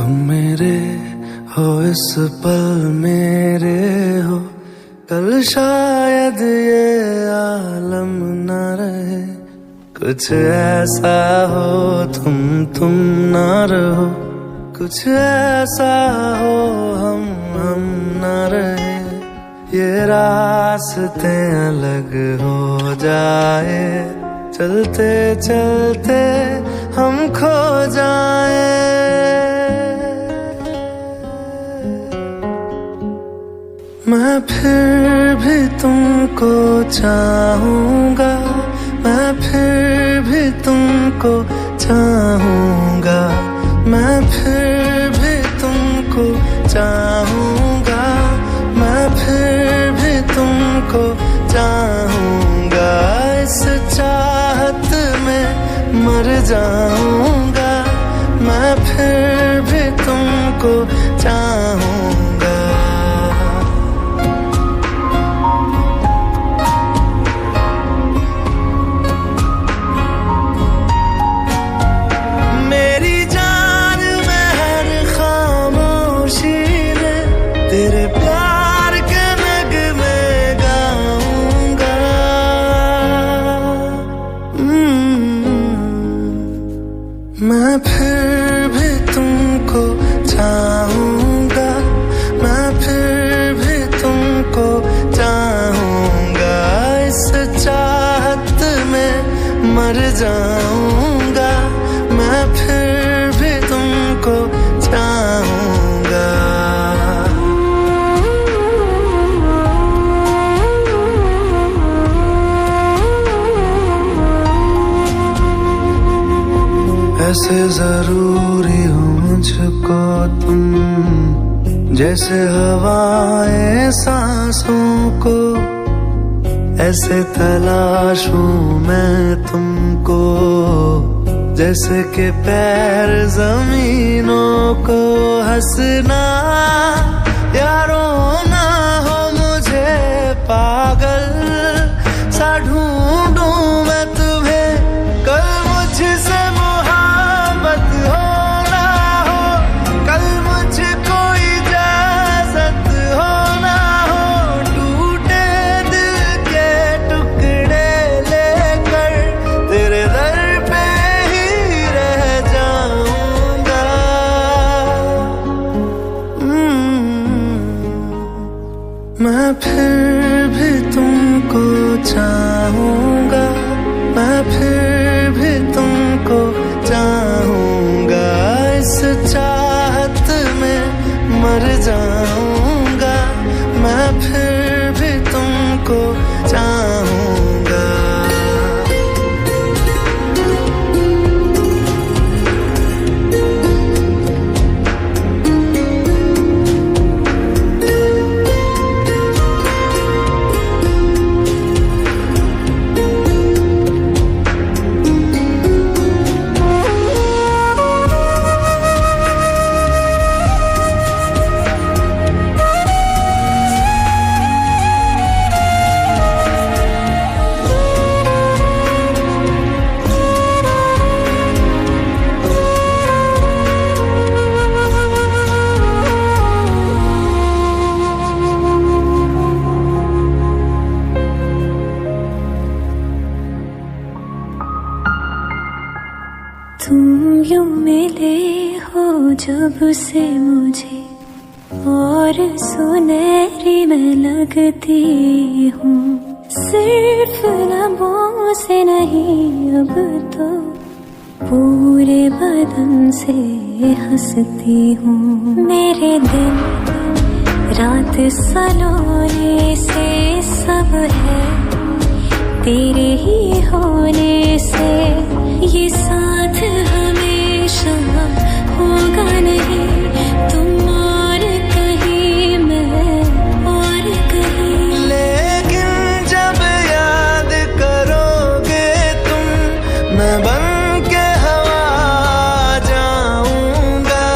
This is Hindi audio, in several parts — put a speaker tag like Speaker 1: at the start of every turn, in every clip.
Speaker 1: तुम मेरे हो इस पल मेरे हो, कल शायद ये आलम न रहे। कुछ ऐसा हो तुम न रहो, कुछ ऐसा हो हम न रहे। ये रास्ते अलग हो जाए, चलते चलते हम खो जाए। मैं फिर भी तुमको चाहूंगा, मैं फिर भी तुमको चाहूंगा, मैं फिर भी तुमको चाहूंगा, मैं फिर भी तुमको चाहूंगा। इस चाहत में मर जाऊंगा, मैं फिर भी तुमको चाहूंगा। मेरी जान में हर खामोशी में तेरे प्यार के नगमे गाऊंगा। मैं फिर भी तुमको चाहूंगा, मैं फिर भी तुमको चाहूंगा। इस चाहत में मर जाऊंगा, मैं फिर भी तुमको चाहूंगा। ऐसे जरूरी हो मुझको तुम, जैसे हवाएं सांसों को। ऐसे तलाशूं मैं तुमको, जैसे कि पैर जमीनों को। हंसना या रोना हो मुझे पागल सा ढूंढूं मैं तुम्हें। कल मुझसे मोहब्बत हो ना हो, कल मुझको इजाजत हो ना हो। टूटे दिल के टुकड़े लेकर तेरे दर पे ही रह जाऊंगा। मैं फिर भी तुमको चाहूंगा, मैं फिर भी तुमको चाहूंगा। इस चाहत में मर जाऊंगा, मैं फिर भी तुमको चाहूंगा।
Speaker 2: तुम यूं मिले हो जब से मुझे, और सुनहरी मैं लगती हूँ। सिर्फ लबों से नहीं अब तो पूरे बदन से हंसती हूँ। मेरे दिन रात सलोने से सब है तेरे ही होने से। ये साथ हमेशा होगा नहीं, तुम और कहीं मैं और कहीं।
Speaker 1: लेकिन जब याद करोगे तुम, मैं बन के हवा जाऊंगा।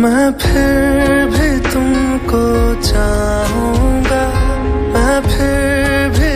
Speaker 1: मैं फिर भी तुमको चाहूंगा, मैं फिर भी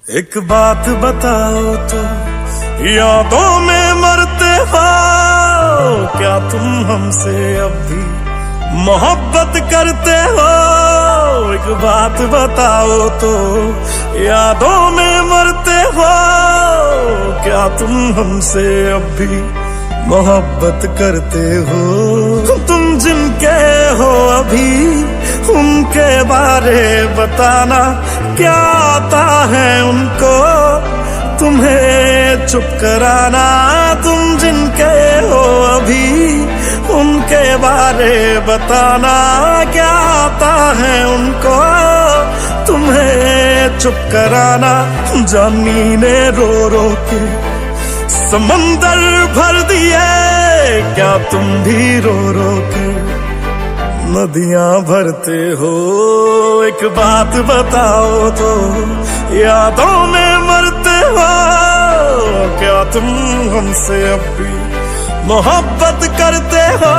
Speaker 1: एक बात बताओ तो, यादों में मरते हो क्या तुम हमसे अब भी मोहब्बत करते हो? एक बात बताओ तो, यादों में मरते हो क्या तुम हमसे अब भी मोहब्बत करते हो? तुम जिनके हो अभी उनके बारे बताना, क्या आता है उनको तुम्हें चुप कराना? तुम जिनके हो अभी उनके बारे बताना, क्या आता है उनको तुम्हें चुप कराना? जानी ने रो रो के समंदर भर दिए, क्या तुम भी रो रो के नदियां भरते हो? एक बात बताओ तो, यादों में मरते हो क्या तुम हमसे अब भी मोहब्बत करते हो?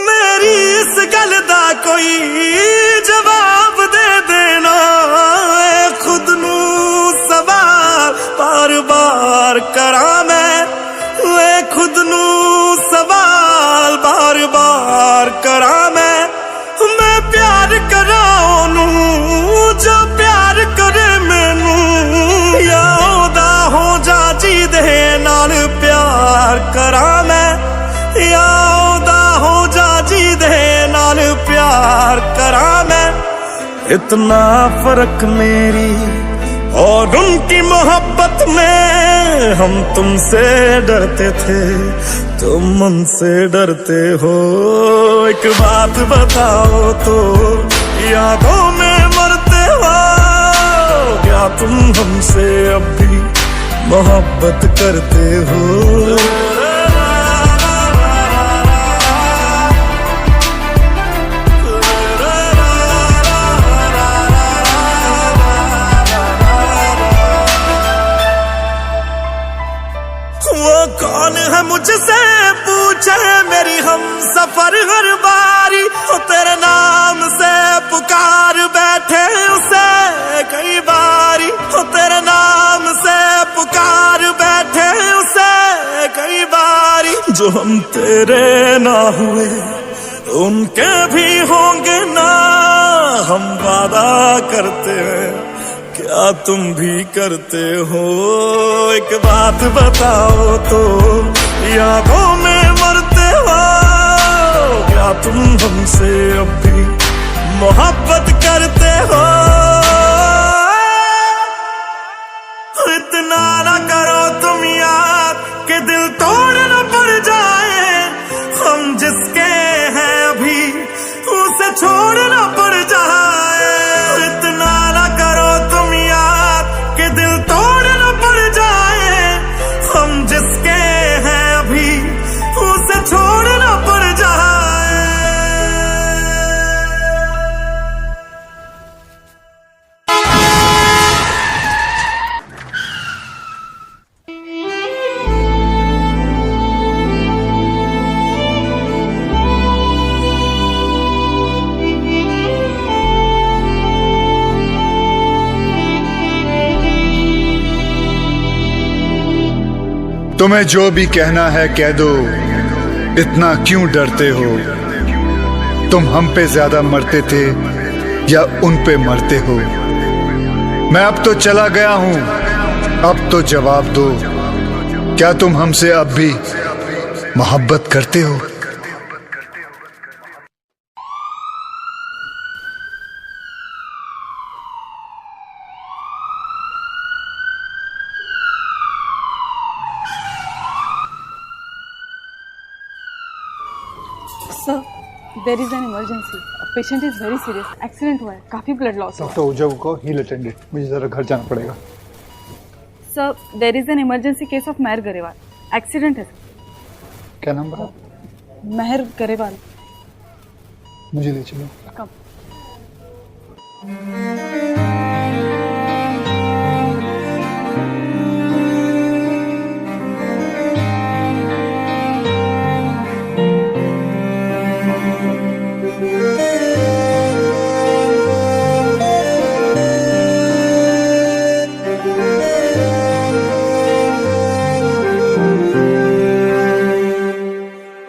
Speaker 1: मेरी इस गल दा कोई जवाब दे देना, खुद नू सवाल बार बार करा मैं, खुद नू सवाल बार बार करा मैं प्यार करा ओनू जो प्यार करे मैनू, या ओदा हो जा जी दे नाल प्यार करा मैं, या ओदा हो जा जी दे नाल प्यार करा मैं। इतना फर्क मेरी और उनकी मोहब्बत में, हम तुमसे डरते थे तुम उनसे डरते हो। एक बात बताओ तो, यादों में मरते हो क्या तुम हमसे अब भी मोहब्बत करते हो? वो कौन है मुझसे पूछे मेरी हम सफर हर बारी, वो तेरे नाम से पुकार बैठे उसे कई बारी, वो तेरे नाम से पुकार बैठे उसे कई बारी। जो हम तेरे ना हुए उनके भी होंगे ना, हम वादा करते हैं क्या तुम भी करते हो? एक बात बताओ तो, यादों में मरते हो क्या तुम हमसे अब भी मोहब्बत करते हो? इतना ना करो तुम याद कि दिल तोड़ न पड़ जाए, हम जिसके हैं अभी उसे छोड़ न पड़ जाए। इतना ना करो तुम याद कि दिल तोड़ न पड़ जाए, हम जिसके हैं अभी उसे छोड़ न पड़ जाए।
Speaker 3: तुम्हें जो भी कहना है कह दो, इतना क्यों डरते हो? तुम हम पे ज्यादा मरते थे या उन पे मरते हो? मैं अब तो चला गया हूं, अब तो जवाब दो, क्या तुम हमसे अब भी मोहब्बत करते हो?
Speaker 4: Sir, there is an emergency, patient is very serious, accident हुआ है, काफी ब्लड लॉस हुआ है।
Speaker 3: डॉक्टर उजव को हील अटेंडेड, मुझे जरा घर जाना पड़ेगा।
Speaker 4: Sir, there is an emergency case of Meher Garewal. Accident है sir.
Speaker 3: क्या नाम बता?
Speaker 4: Meher Garewal.
Speaker 3: मुझे ले चलो।
Speaker 4: Come.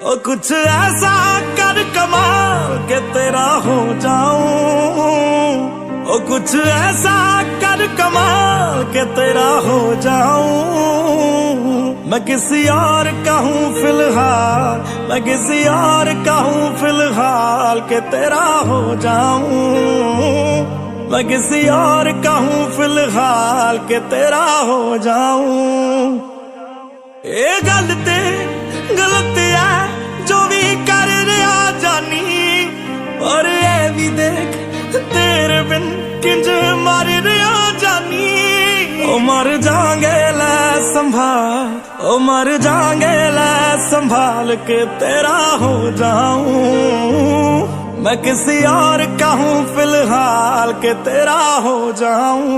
Speaker 1: ओ कुछ ऐसा कर कमाल के तेरा हो जाऊं, ओ कुछ ऐसा कर कमाल के तेरा हो जाऊं। मैं किसी और का हूँ फिलहाल, मैं किसी और का हूँ फिलहाल के तेरा हो जाऊं। मैं किसी और का हूँ फिलहाल के तेरा हो जाऊं। ये गलत है जो भी कर रहा जानी, और ये भी देख तेरे बिन किंज मर रहा जानी। ओ मर जाएंगे ले संभाल, ओ मर जाएंगे ले संभाल के तेरा हो जाऊं। मैं किसी और का हूँ फिलहाल के तेरा हो जाऊं।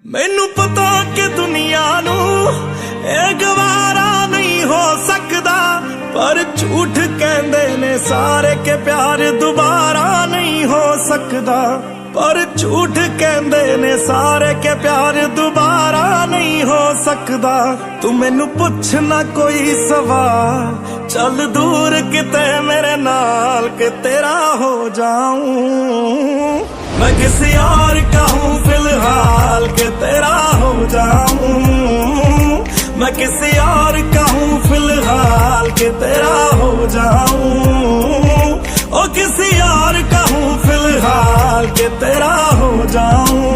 Speaker 1: मैनू पता कि दुनिया नू ये गवारा नहीं हो सकदा, पर झूठ कहंदे ने सारे के प्यार दोबारा नहीं हो सकदा। पर झूठ कहंदे ने सारे के प्यार दोबारा नहीं हो सकदा। तू मैनू पुछ ना कोई सवाल, चल दूर किते मेरे नाल के तेरा हो जाऊं। मैं किसी और का हूँ फिलहाल के तेरा हो जाऊं। मैं किसी और का हूँ फिलहाल के तेरा हो जाऊं। ओ किसी और का हूँ फिलहाल के तेरा हो जाऊं।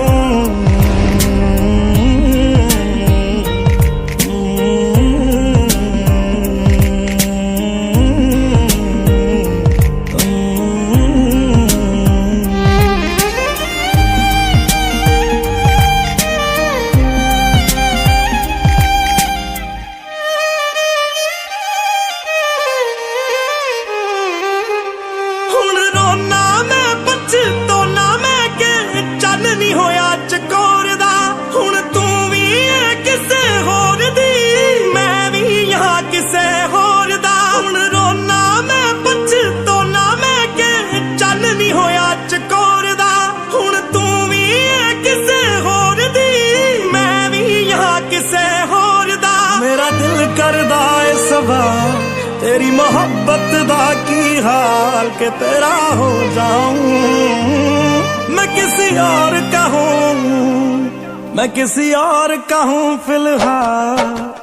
Speaker 1: तेरी मोहब्बत दा की हाल के तेरा हो जाऊं। मैं किसी और का हूँ, मैं किसी और का हूँ फिलहाल।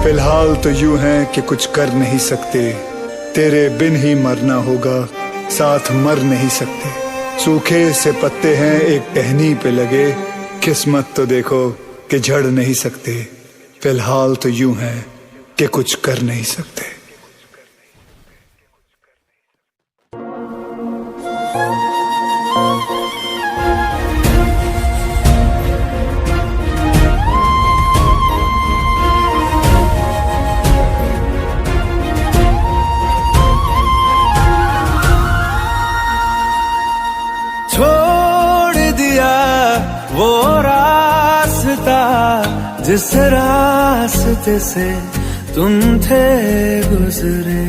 Speaker 3: फिलहाल तो यूं है कि कुछ कर नहीं सकते, तेरे बिन ही मरना होगा, साथ मर नहीं सकते। सूखे से पत्ते हैं एक टहनी पे लगे, किस्मत तो देखो कि झड़ नहीं सकते। फिलहाल तो यूं है कि कुछ कर नहीं सकते।
Speaker 1: छोड़ दिया वो रास्ता जिस रास्ते से तुम थे गुजरे।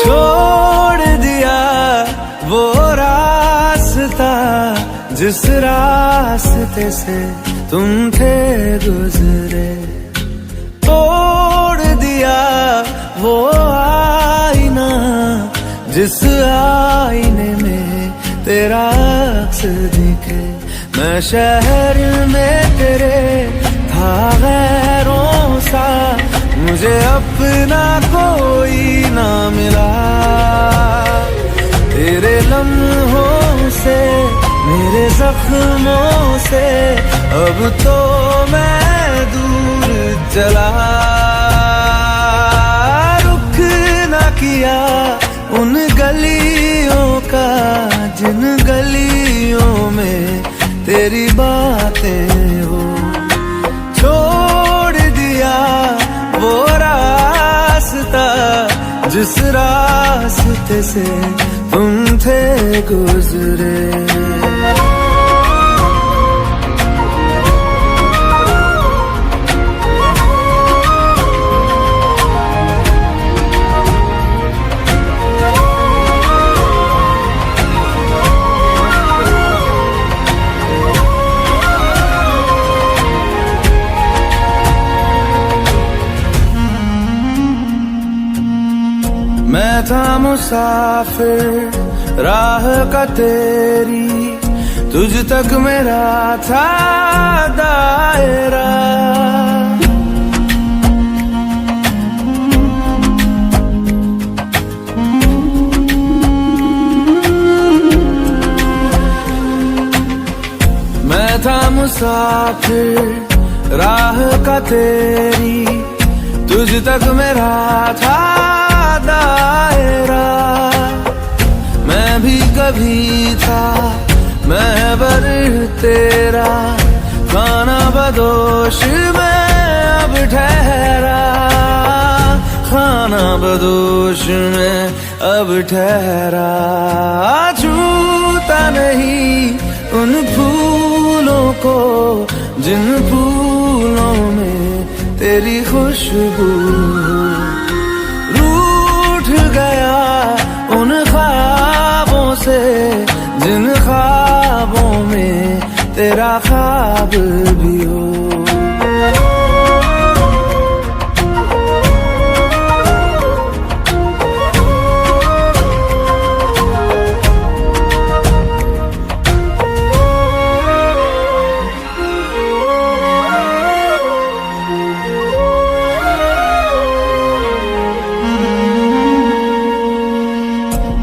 Speaker 1: छोड़ दिया वो रास्ता जिस रास्ते से तुम थे गुजरे। तोड़ दिया वो आईना जिस आईने में तेरा अक्स दिखे। मैं शहर में तेरे था गैरों सा, मुझे अपना कोई ना मिला। तेरे लम्हों से मेरे जख्मों से अब तो मैं दूर चला। रुख ना किया उन गलियों का जिन गलियों में तेरी बातें हो। छोड़ दिया वो रास्ता जिस रास्ते से तुम थे गुजरे। मैं था मुसाफिर राह का तेरी, तुझ तक मेरा था दायरा। मैं था मुसाफिर राह का तेरी, तुझ तक मेरा था दायरा। मैं भी कभी था महबर तेरा, खाना बदोश में अब ठहरा। खाना बदोश में अब ठहरा। छूता नहीं उन फूलों को जिन फूलों में तेरी खुशबू। गया उन ख्वाबों से जिन ख्वाबों में तेरा ख्वाब भी हो।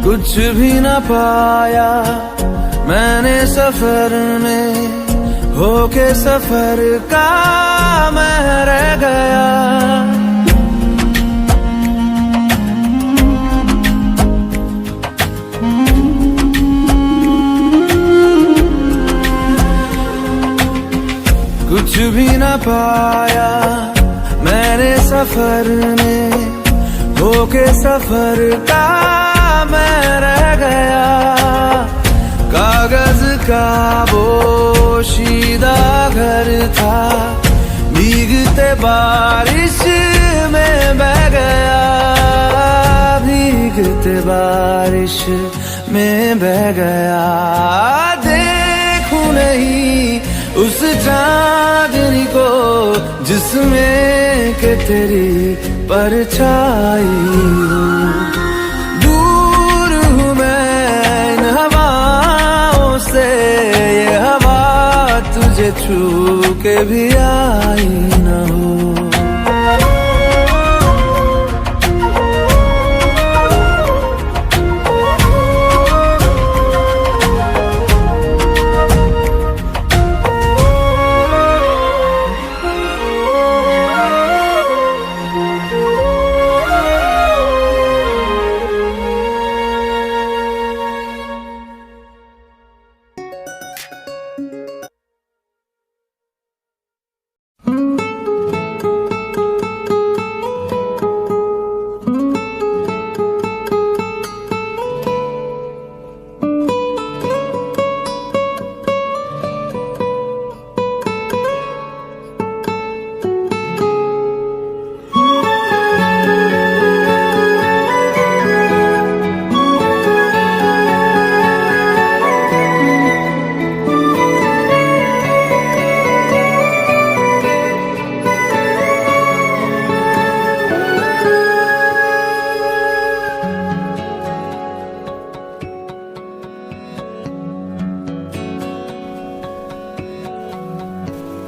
Speaker 1: कुछ भी न पाया मैंने सफर में, होके सफर का मैं रह गया। कुछ भी न पाया मैंने सफर में, होके सफर का मैं रह गया। कागज का पोशीदा घर था, भीगते बारिश में बह गया। भीगते बारिश में बह गया। देखूं नहीं उस चांदनी को जिसमें के तेरी परछाई हो। ये हवा तुझे छू के भी आई न हो।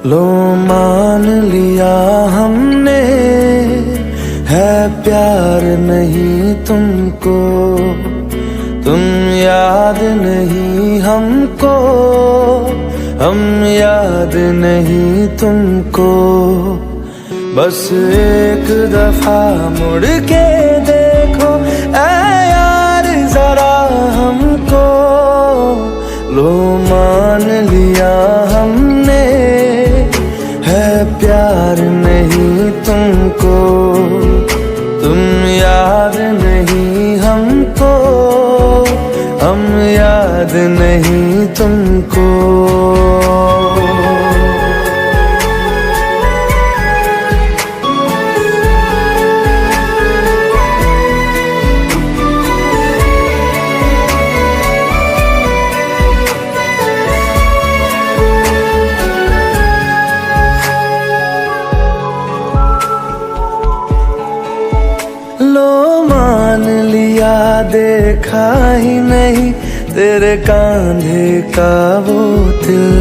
Speaker 5: लो मान लिया हमने, है प्यार नहीं तुमको, तुम याद नहीं हमको, हम याद नहीं तुमको। बस एक दफा मुड़ के देखो ऐ यार जरा हमको, लो मान लिया हमने, है प्यार नहीं तुमको, तुम याद नहीं हमको, हम याद नहीं तुमको। लो मान लिया देखा ही नहीं तेरे कांधे का वो दिल,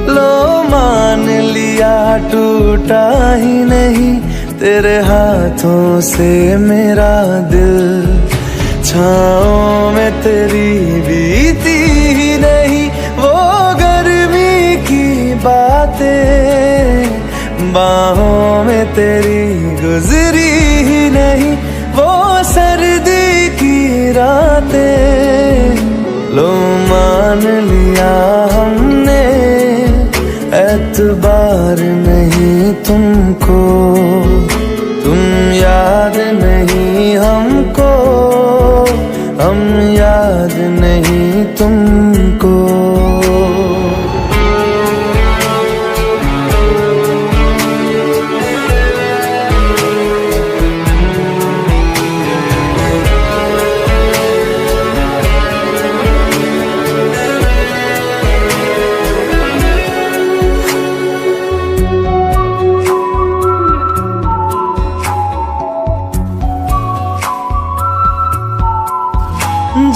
Speaker 5: लो मान लिया टूटा ही नहीं तेरे हाथों से मेरा दिल। छाँव में तेरी बीती ही नहीं वो गर्मी की बातें, बाहों में तेरी गुजरी ही नहीं वो सर्दी की रातें। लो मान लिया हमने, एतबार नहीं तुमको, तुम याद नहीं हमको, हम याद नहीं तुमको।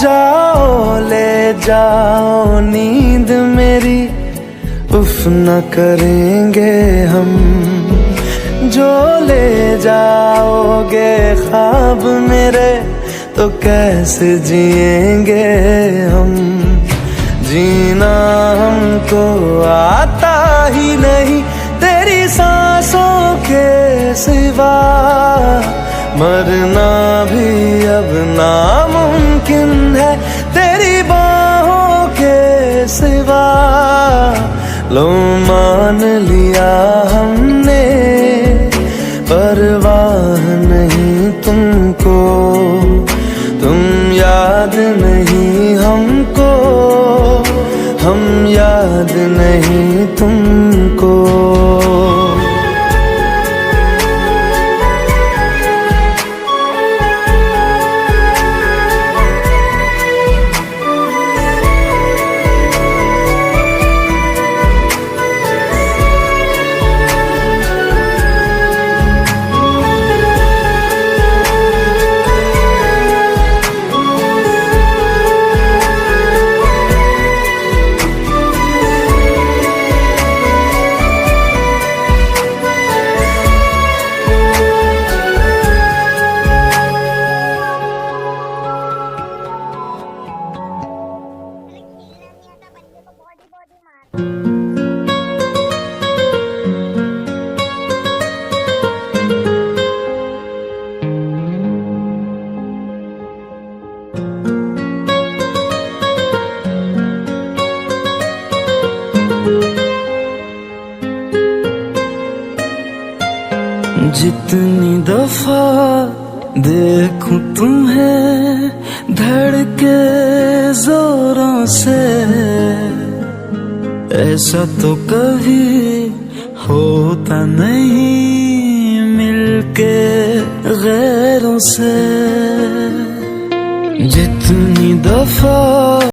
Speaker 5: जाओ ले जाओ नींद मेरी, उफ न करेंगे हम, जो ले जाओगे ख्वाब मेरे तो कैसे जिएंगे हम। जीना हमको आता ही नहीं तेरी सांसों के सिवा, मरना भी अब नामुमकिन है तेरी बाहों के सिवा। लो मान लिया हमने, परवाह नहीं तुमको, तुम याद नहीं हमको, हम याद नहीं तुमको। जितनी दफा देखूं तुम्हें धड़के जोरों से, ऐसा तो कभी होता नहीं मिलके गैरों से। जितनी दफा